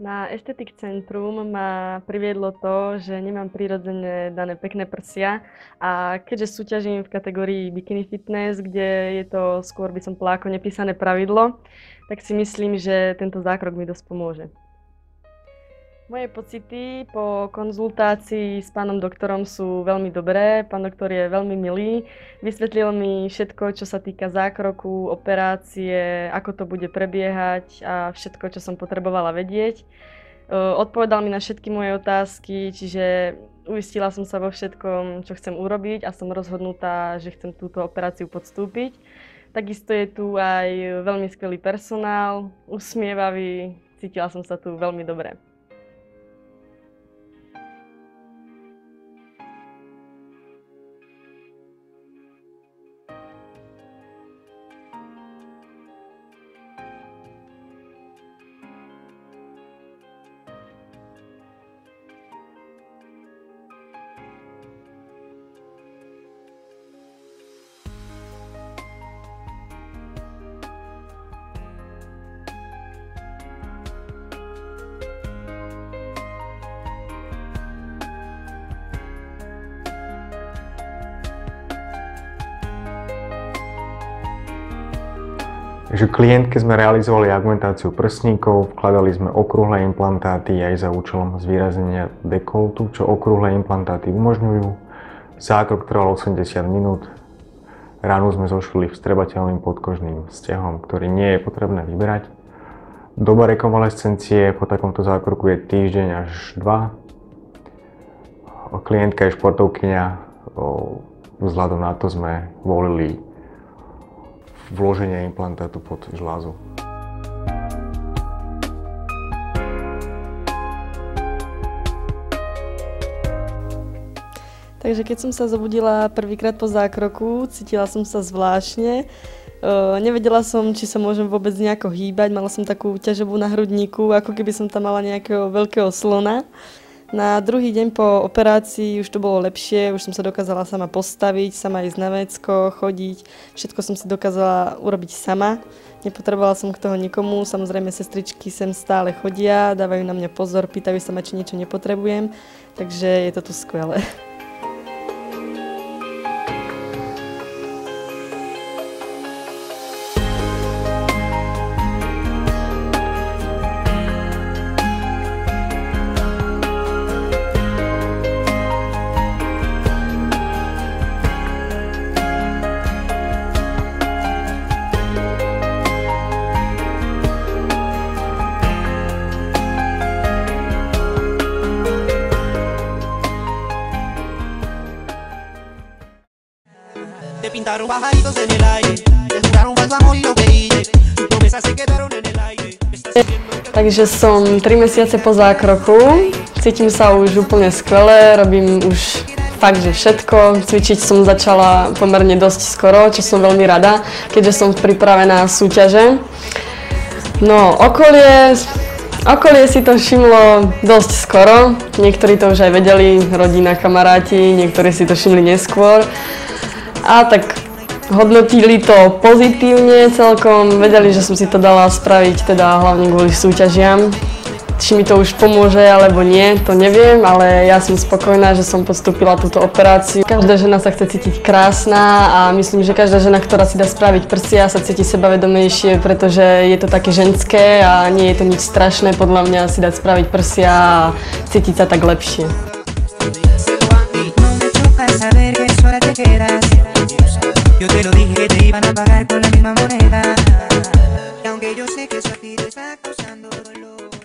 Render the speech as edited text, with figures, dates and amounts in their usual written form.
Na Estetik Centrum ma priviedlo to, že nemám prirodzene dané pekné prsia a keďže súťažím v kategórii bikini fitness, kde je to skôr by som povedala ako nepísané pravidlo, tak si myslím, že tento zákrok mi dosť pomôže. Moje pocity po konzultácii s pánom doktorom sú veľmi dobré. Pán doktor je veľmi milý. Vysvetlil mi všetko, čo sa týka zákroku, operácie, ako to bude prebiehať a všetko, čo som potrebovala vedieť. Odpovedal mi na všetky moje otázky, čiže uistila som sa vo všetkom, čo chcem urobiť a som rozhodnutá, že chcem túto operáciu podstúpiť. Takisto je tu aj veľmi skvelý personál, usmievavý, cítila som sa tu veľmi dobre. Takže klientke sme realizovali augmentáciu prsníkov, vkladali sme okrúhle implantáty aj za účelom zvýraznenia dekoltu, čo okrúhle implantáty umožňujú. Zákrok trval 80 minút. Ránu sme zošili vstrebateľným podkožným stehom, ktorý nie je potrebné vyberať. Doba rekonvalescencie po takomto zákroku je týždeň až 2. Klientka je športovkyňa, vzhľadom na to sme volili vloženie implantátu pod žľazu. Takže keď som sa zobudila prvýkrát po zákroku, cítila som sa zvláštne. Nevedela som, či sa môžem vôbec nejako hýbať, mala som takú ťažobu na hrudníku, ako keby som tam mala nejakého veľkého slona. Na druhý deň po operácii už to bolo lepšie, už som sa dokázala sama postaviť, sama ísť na vécko, chodiť. Všetko som si dokázala urobiť sama. Nepotrebovala som k toho nikomu, samozrejme sestričky sem stále chodia, dávajú na mňa pozor, pýtajú sa ma, či niečo nepotrebujem, takže je to tu skvelé. Te pintaron pajaritos en el aire, te juraron falso amor y lo veíte, tus promesas se quedaron en el aire. Takže som 3 mesiace po zákroku, cítim sa už úplne skvelé, robím už fakt, že všetko. Cvičiť som začala pomerne dosť skoro, čo som veľmi rada, keďže som pripravená súťaže. No, okolie si to všimlo dosť skoro, niektorí to už aj vedeli, rodina, kamaráti, niektorí si to všimli neskôr. A tak hodnotili to pozitívne celkom, vedeli, že som si to dala spraviť, teda hlavne kvôli súťažiam. Či mi to už pomôže alebo nie, to neviem, ale ja som spokojná, že som podstúpila túto operáciu. Každá žena sa chce cítiť krásna a myslím, že každá žena, ktorá si dá spraviť prsia, sa cíti sebavedomejšie, pretože je to také ženské a nie je to nič strašné podľa mňa si dať spraviť prsia a cítiť sa tak lepšie. Yo te lo dije que te iban a pagar con la misma moneda. Y aunque yo sé que eso a ti te está causando dolor.